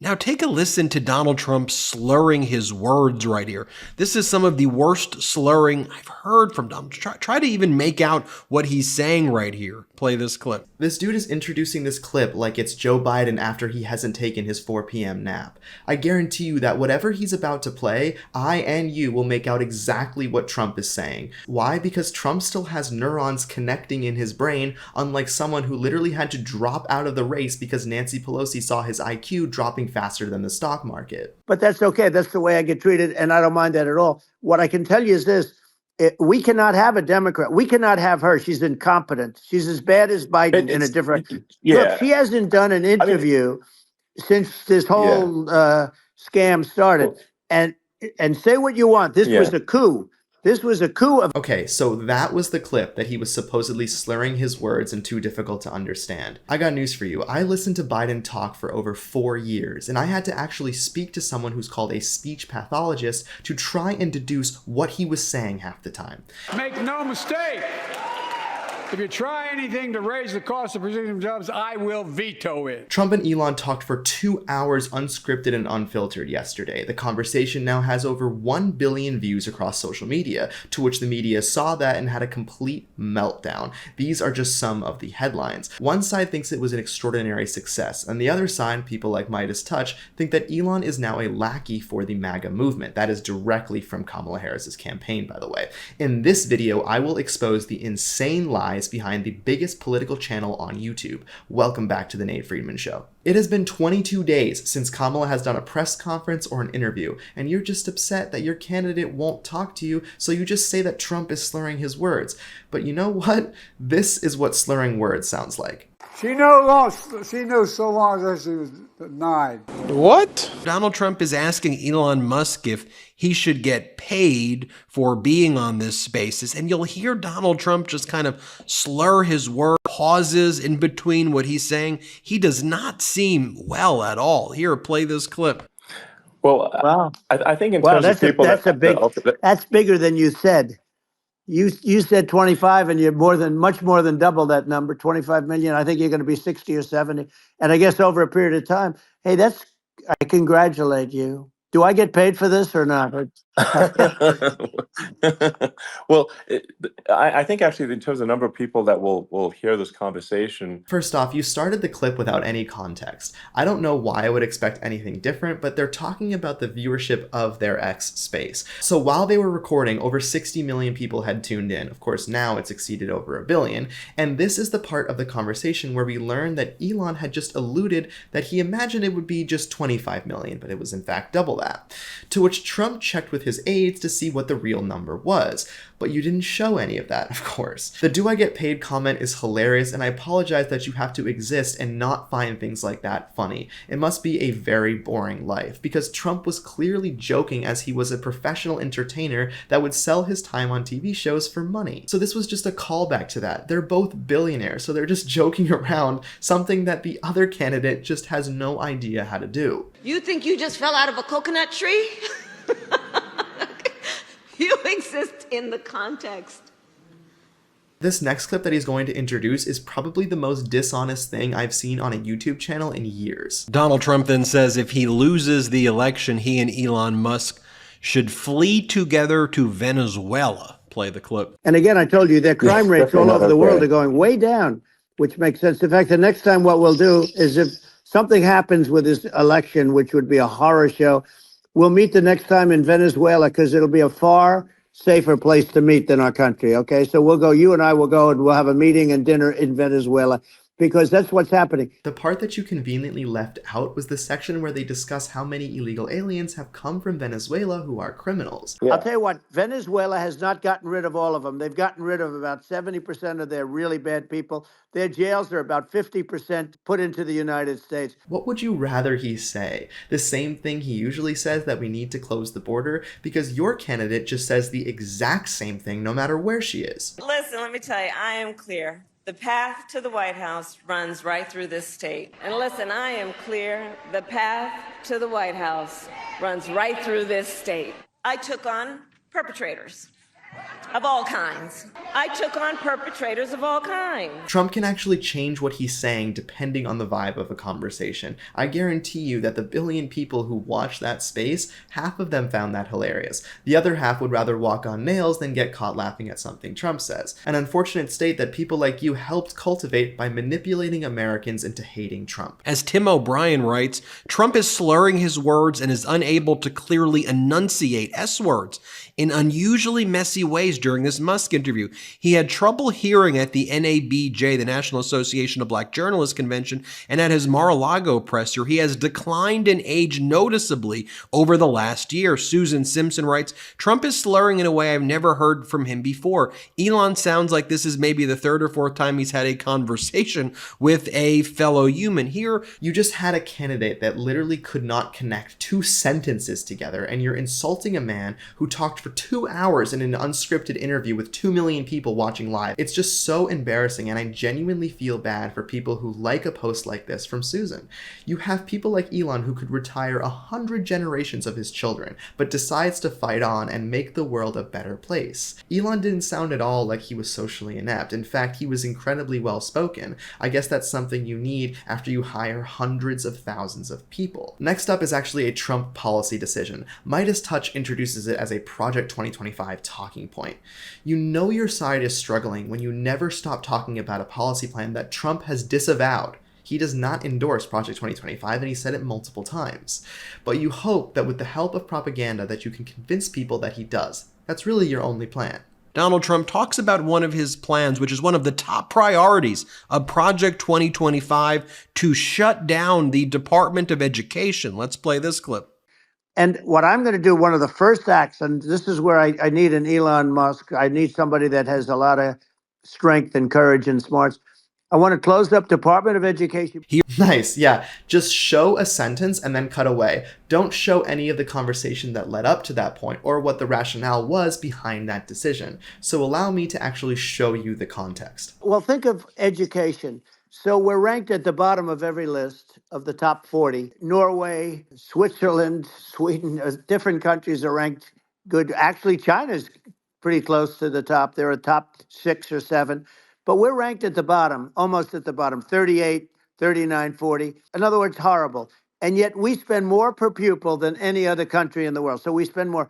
Now take a listen to Donald Trump slurring his words right here. This is some of the worst slurring I've heard from Donald. Try to even make out what he's saying right here. Play this clip. This dude is introducing this clip like it's Joe Biden after he hasn't taken his 4 p.m. nap. I guarantee you that whatever he's about to play, I and you will make out exactly what Trump is saying. Why? Because Trump still has neurons connecting in his brain, unlike someone who literally had to drop out of the race because Nancy Pelosi saw his IQ dropping faster than the stock market. But that's okay. That's the way I get treated, and I don't mind that at all. What I can tell you is this. We cannot have a Democrat. We cannot have her. She's incompetent. She's as bad as Biden in a different... Yeah. Look, she hasn't done an interview since this whole scam started. And say what you want. This was a coup. This was a coup of... Okay, so that was the clip that he was supposedly slurring his words and too difficult to understand. I got news for you. I listened to Biden talk for over 4 years, and I had to actually speak to someone who's called a speech pathologist to try and deduce what he was saying half the time. Make no mistake, if you try anything to raise the cost of producing jobs, I will veto it. Trump and Elon talked for 2 hours unscripted and unfiltered yesterday. The conversation now has over 1 billion views across social media, to which the media saw that and had a complete meltdown. These are just some of the headlines. One side thinks it was an extraordinary success, and the other side, people like Midas Touch, think that Elon is now a lackey for the MAGA movement. That is directly from Kamala Harris's campaign, by the way. In this video, I will expose the insane lies behind the biggest political channel on YouTube. Welcome back to The Nate Friedman Show. It has been 22 days since Kamala has done a press conference or an interview, and you're just upset that your candidate won't talk to you, so you just say that Trump is slurring his words. But you know what? This is what slurring words sounds like. She knows so long as she was denied. What? Donald Trump is asking Elon Musk if he should get paid for being on this spaces, and you'll hear Donald Trump just kind of slur his words, pauses in between what he's saying. He does not seem well at all. Here, play this clip. Well, wow. I think in terms of people, that's bigger than you said. You said 25, and you're much more than double that number, 25 million. I think you're going to be 60 or 70. And I guess over a period of time, hey, I congratulate you. Do I get paid for this or not? Well, I think actually in terms of the number of people that will hear this conversation. First off, you started the clip without any context. I don't know why I would expect anything different, but they're talking about the viewership of their X space. So while they were recording, over 60 million people had tuned in. Of course, now it's exceeded over 1 billion. And this is the part of the conversation where we learned that Elon had just alluded that he imagined it would be just 25 million, but it was in fact double that. To which Trump checked with his aides to see what the real number was. But you didn't show any of that, of course. The "do I get paid" comment is hilarious, and I apologize that you have to exist and not find things like that funny. It must be a very boring life, because Trump was clearly joking as he was a professional entertainer that would sell his time on TV shows for money. So this was just a callback to that. They're both billionaires, so they're just joking around, something that the other candidate just has no idea how to do. You think you just fell out of a coconut tree? You exist in the context. This next clip that he's going to introduce is probably the most dishonest thing I've seen on a YouTube channel in years. Donald Trump then says if he loses the election, he and Elon Musk should flee together to Venezuela. Play the clip. And again, I told you their crime rates all over the world are going way down, which makes sense. In fact, the next time what we'll do is if something happens with this election, which would be a horror show, we'll meet the next time in Venezuela because it'll be a far safer place to meet than our country, okay? So you and I will go and we'll have a meeting and dinner in Venezuela because that's what's happening. The part that you conveniently left out was the section where they discuss how many illegal aliens have come from Venezuela who are criminals. Yeah. I'll tell you what, Venezuela has not gotten rid of all of them. They've gotten rid of about 70% of their really bad people. Their jails are about 50% put into the United States. What would you rather he say? The same thing he usually says, that we need to close the border? Because your candidate just says the exact same thing no matter where she is. Listen, let me tell you, I am clear. The path to the White House runs right through this state. And listen, I am clear. The path to the White House runs right through this state. I took on perpetrators. of all kinds. I took on perpetrators of all kinds. Trump can actually change what he's saying depending on the vibe of a conversation. I guarantee you that the billion people who watch that space, half of them found that hilarious. The other half would rather walk on nails than get caught laughing at something Trump says. An unfortunate state that people like you helped cultivate by manipulating Americans into hating Trump. As Tim O'Brien writes, Trump is slurring his words and is unable to clearly enunciate S words in unusually messy ways during this Musk interview. He had trouble hearing at the NABJ, the National Association of Black Journalists Convention, and at his Mar-a-Lago presser. He has declined in age noticeably over the last year. Susan Simpson writes, Trump is slurring in a way I've never heard from him before. Elon sounds like this is maybe the third or fourth time he's had a conversation with a fellow human. Here, you just had a candidate that literally could not connect two sentences together, and you're insulting a man who talked for 2 hours in an unscripted interview with 2 million people watching live. It's just so embarrassing, and I genuinely feel bad for people who like a post like this from Susan. You have people like Elon who could retire 100 generations of his children, but decides to fight on and make the world a better place. Elon didn't sound at all like he was socially inept. In fact, he was incredibly well spoken. I guess that's something you need after you hire hundreds of thousands of people. Next up is actually a Trump policy decision. Midas Touch introduces it as a Project 2025 talking point. You know your side is struggling when you never stop talking about a policy plan that Trump has disavowed. He does not endorse Project 2025, and he said it multiple times. But you hope that with the help of propaganda that you can convince people that he does. That's really your only plan. Donald Trump talks about one of his plans, which is one of the top priorities of Project 2025, to shut down the Department of Education. Let's play this clip. And what I'm going to do, one of the first acts, and this is where I need an Elon Musk. I need somebody that has a lot of strength and courage and smarts. I want to close up Department of Education. Nice, yeah. Just show a sentence and then cut away. Don't show any of the conversation that led up to that point or what the rationale was behind that decision. So allow me to actually show you the context. Well, think of education. So we're ranked at the bottom of every list of the top 40. Norway, Switzerland, Sweden, different countries are ranked good. Actually, China's pretty close to the top. They're a top 6 or 7. But we're ranked at the bottom, almost at the bottom, 38, 39, 40. In other words, horrible. And yet we spend more per pupil than any other country in the world. So we spend more.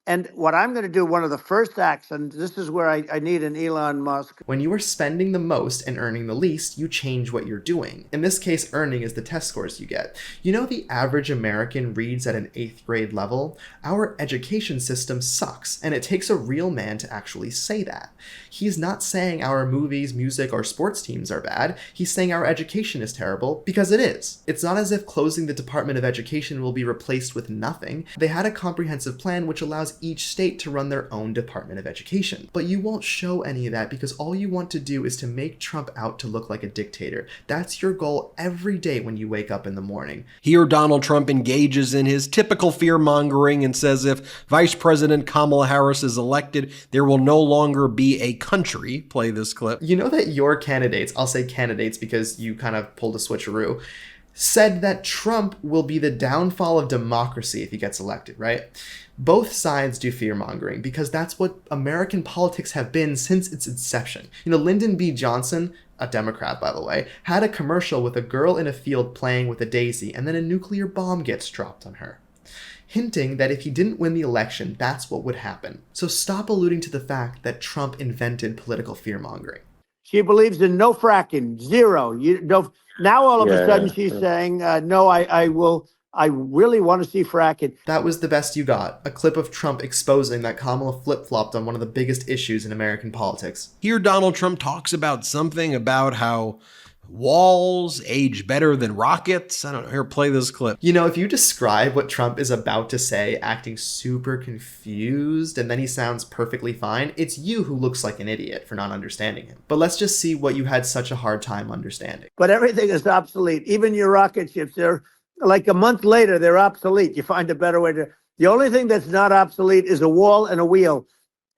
And what I'm going to do, one of the first acts, and this is where I need an Elon Musk. When you are spending the most and earning the least, you change what you're doing. In this case, earning is the test scores you get. You know, the average American reads at an 8th grade level. Our education system sucks, and it takes a real man to actually say that. He's not saying our movies, music, or sports teams are bad. He's saying our education is terrible, because it is. It's not as if closing the Department of Education will be replaced with nothing. They had a comprehensive plan which allows each state to run their own Department of Education. But you won't show any of that because all you want to do is to make Trump out to look like a dictator. That's your goal every day when you wake up in the morning. Here, Donald Trump engages in his typical fear-mongering and says if Vice President Kamala Harris is elected, there will no longer be a country. Play this clip. You know that your candidates, I'll say candidates because you kind of pulled a switcheroo, said that Trump will be the downfall of democracy if he gets elected, right? Both sides do fear-mongering because that's what American politics have been since its inception. You know, Lyndon B. Johnson, a Democrat by the way, had a commercial with a girl in a field playing with a daisy and then a nuclear bomb gets dropped on her, hinting that if he didn't win the election, that's what would happen. So stop alluding to the fact that Trump invented political fear-mongering. She believes in no fracking, zero. Now all of a sudden she's saying, no, I really want to see fracking. That was the best you got. A clip of Trump exposing that Kamala flip-flopped on one of the biggest issues in American politics. Here, Donald Trump talks about something about how walls age better than rockets. I don't know. Here, play this clip. You know, if you describe what Trump is about to say, acting super confused, and then he sounds perfectly fine, it's you who looks like an idiot for not understanding him. But let's just see what you had such a hard time understanding. But everything is obsolete. Even your rocket ships, they're like a month later, they're obsolete. You find a better way to. The only thing that's not obsolete is a wall and a wheel.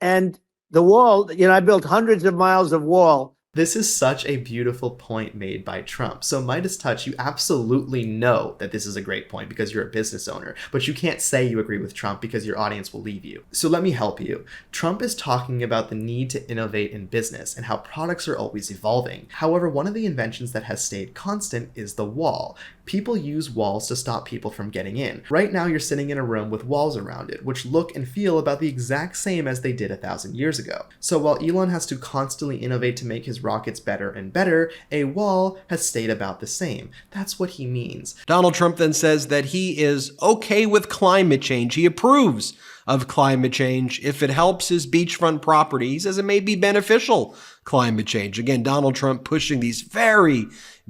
And the wall, I built hundreds of miles of wall This is such a beautiful point made by Trump. So Midas Touch, you absolutely know that this is a great point because you're a business owner, but you can't say you agree with Trump because your audience will leave you. So let me help you. Trump is talking about the need to innovate in business and how products are always evolving. However, one of the inventions that has stayed constant is the wall. People use walls to stop people from getting in. Right now, you're sitting in a room with walls around it, which look and feel about the exact same as they did 1,000 years ago. So while Elon has to constantly innovate to make his rockets better and better, a wall has stayed about the same. That's what he means. Donald Trump then says that he is okay with climate change. He approves of climate change if it helps his beachfront property. He says it may be beneficial climate change. Again, Donald Trump pushing these very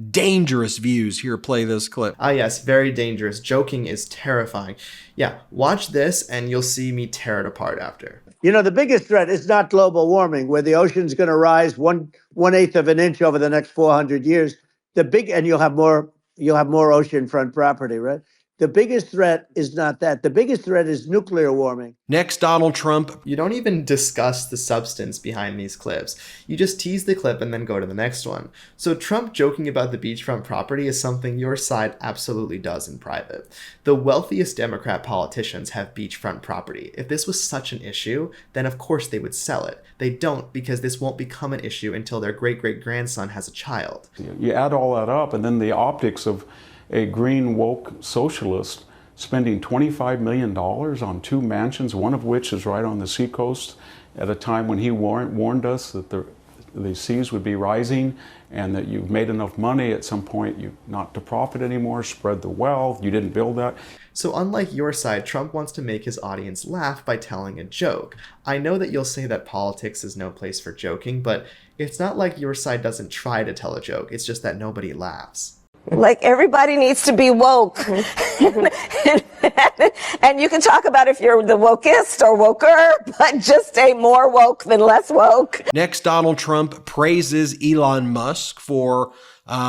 dangerous views. Here, play this clip. Ah, yes, very dangerous. Joking is terrifying. Yeah, watch this and you'll see me tear it apart after. You know, the biggest threat is not global warming, where the ocean's going to rise 1/8 of an inch over the next 400 years. And you'll have more oceanfront property, right? The biggest threat is not that. The biggest threat is nuclear warming. Next, Donald Trump. You don't even discuss the substance behind these clips. You just tease the clip and then go to the next one. So Trump joking about the beachfront property is something your side absolutely does in private. The wealthiest Democrat politicians have beachfront property. If this was such an issue, then of course they would sell it. They don't, because this won't become an issue until their great-great-grandson has a child. You add all that up, and then the optics of a green woke socialist spending $25 million on 2 mansions, one of which is right on the seacoast, at a time when he warned us that the seas would be rising and that you've made enough money at some point not to profit anymore, spread the wealth, you didn't build that. So unlike your side, Trump wants to make his audience laugh by telling a joke. I know that you'll say that politics is no place for joking, but it's not like your side doesn't try to tell a joke, it's just that nobody laughs. Like, everybody needs to be woke. And you can talk about if you're the wokest or woker, but just stay more woke than less woke. Next, Donald Trump praises Elon Musk for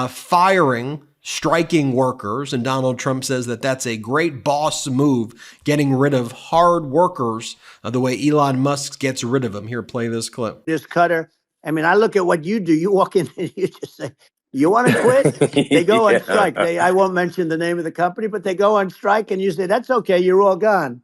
firing striking workers. And Donald Trump says that that's a great boss move, getting rid of hard workers the way Elon Musk gets rid of them. Here, play this clip. This cutter. I mean, I look at what you do. You walk in and you just say, you want to quit? They go on strike. I won't mention the name of the company, but they go on strike and you say, that's okay. You're all gone.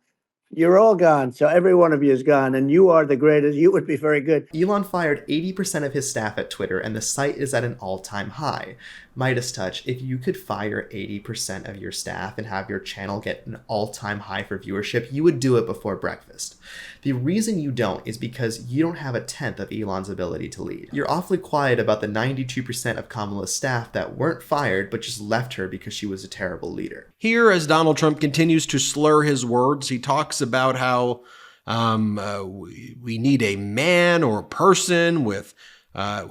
You're all gone. So every one of you is gone, and you are the greatest. You would be very good. Elon fired 80% of his staff at Twitter, and the site is at an all-time high. Midas Touch, if you could fire 80% of your staff and have your channel get an all-time high for viewership, you would do it before breakfast. The reason you don't is because you don't have 1/10 of Elon's ability to lead. You're awfully quiet about the 92% of Kamala's staff that weren't fired but just left her because she was a terrible leader. Here, as Donald Trump continues to slur his words, he talks about how we need a man or a person with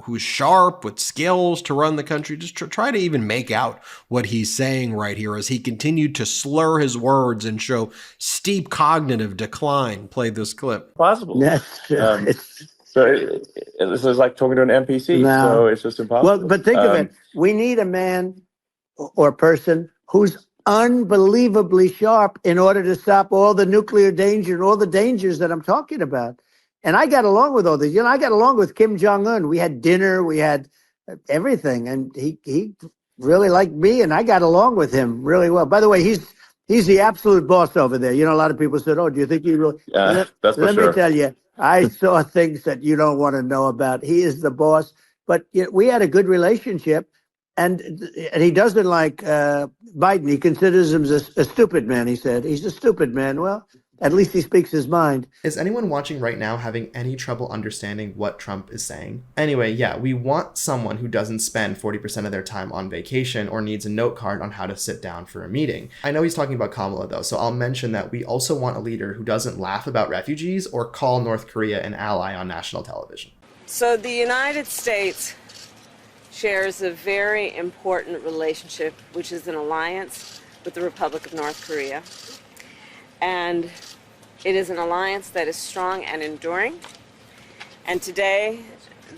who's sharp, with skills to run the country. Just try to even make out what he's saying right here as he continued to slur his words and show steep cognitive decline. Play this clip. Possible. Yes. So this is like talking to an NPC. No. So it's just impossible. Well, but think of it. We need a man or person who's unbelievably sharp in order to stop all the nuclear danger and all the dangers that I'm talking about. And I got along with all these. You know, I got along with Kim Jong-un. We had dinner. We had everything. And he really liked me, and I got along with him really well. By the way, he's the absolute boss over there. You know, a lot of people said, oh, do you think he really... That's for Let sure. me tell you, I saw things that you don't want to know about. He is the boss. But you know, we had a good relationship. And he doesn't like Biden. He considers him a stupid man, he said. He's a stupid man. Well, at least he speaks his mind. Is anyone watching right now having any trouble understanding what Trump is saying? Anyway, yeah, we want someone who doesn't spend 40% of their time on vacation or needs a note card on how to sit down for a meeting. I know he's talking about Kamala, though, so I'll mention that we also want a leader who doesn't laugh about refugees or call North Korea an ally on national television. So the United States shares a very important relationship, which is an alliance with the Republic of North Korea. And it is an alliance that is strong and enduring. And today,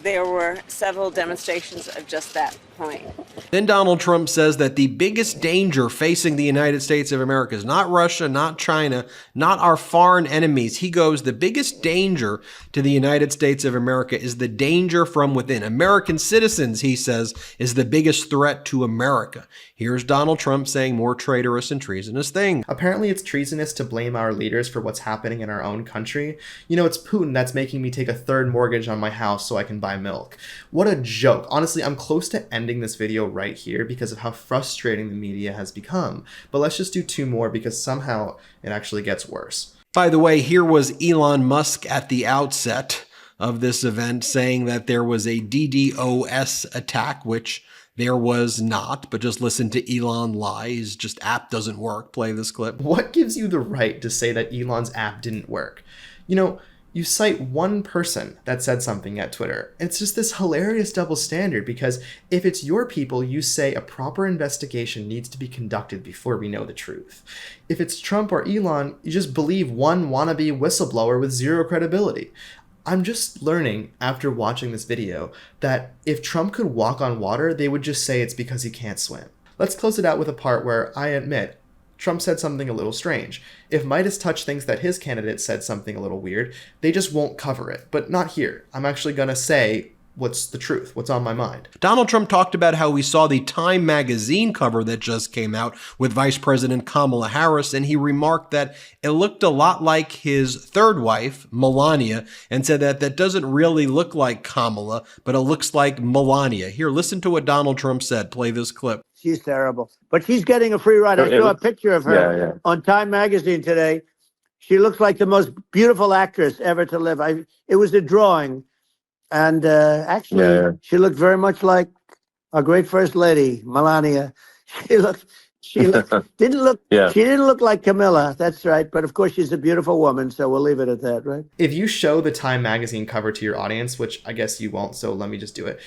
there were several demonstrations of just that. point. Then Donald Trump says that the biggest danger facing the United States of America is not Russia, not China, not our foreign enemies. He goes, the biggest danger to the United States of America is the danger from within. American citizens, he says, is the biggest threat to America. Here's Donald Trump saying more traitorous and treasonous things. Apparently it's treasonous to blame our leaders for what's happening in our own country. You know, it's Putin that's making me take a third mortgage on my house so I can buy milk. What a joke. Honestly, I'm close to ending this video right here because of how frustrating the media has become. But let's just do 2 more because somehow it actually gets worse. By the way, here was Elon Musk at the outset of this event saying that there was a DDoS attack, which there was not, but just listen to Elon lie. His just app doesn't work. Play this clip. What gives you the right to say that Elon's app didn't work? You know, you cite one person that said something at Twitter. It's just this hilarious double standard because if it's your people, you say a proper investigation needs to be conducted before we know the truth. If it's Trump or Elon, you just believe one wannabe whistleblower with zero credibility. I'm just learning after watching this video that if Trump could walk on water, they would just say it's because he can't swim. Let's close it out with a part where I admit Trump said something a little strange. If Midas Touch thinks that his candidate said something a little weird, they just won't cover it. But not here. I'm actually going to say what's the truth, what's on my mind. Donald Trump talked about how we saw the Time magazine cover that just came out with Vice President Kamala Harris, and he remarked that it looked a lot like his third wife, Melania, and said that that doesn't really look like Kamala, but it looks like Melania. Here, listen to what Donald Trump said. Play this clip. She's terrible. But she's getting a free ride. I saw a picture of her on Time magazine today. She looks like the most beautiful actress ever to live. It was a drawing. And actually, she looked very much like our great first lady, Melania. She didn't look like Camilla. That's right. But of course, she's a beautiful woman. So we'll leave it at that, right? If you show the Time magazine cover to your audience, which I guess you won't, so let me just do it.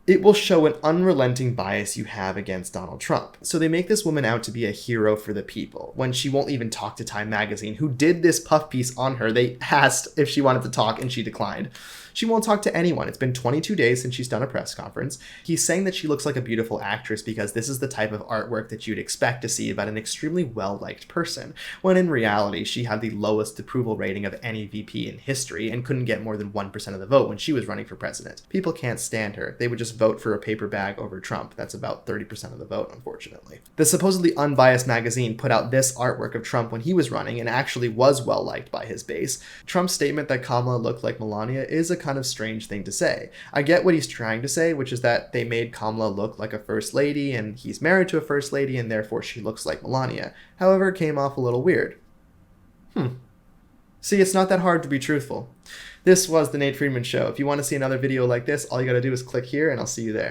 It will show an unrelenting bias you have against Donald Trump. So they make this woman out to be a hero for the people, when she won't even talk to Time magazine, who did this puff piece on her. They asked if she wanted to talk and she declined. She won't talk to anyone. It's been 22 days since she's done a press conference. He's saying that she looks like a beautiful actress because this is the type of artwork that you'd expect to see about an extremely well-liked person, when in reality, she had the lowest approval rating of any VP in history and couldn't get more than 1% of the vote when she was running for president. People can't stand her. They would just vote for a paper bag over Trump. That's about 30% of the vote, unfortunately. The supposedly unbiased magazine put out this artwork of Trump when he was running and actually was well-liked by his base. Trump's statement that Kamala looked like Melania is a kind of strange thing to say. I get what he's trying to say, which is that they made Kamala look like a first lady and he's married to a first lady and therefore she looks like Melania. However, it came off a little weird. See, it's not that hard to be truthful. This was The Nate Friedman Show. If you want to see another video like this, all you gotta do is click here and I'll see you there.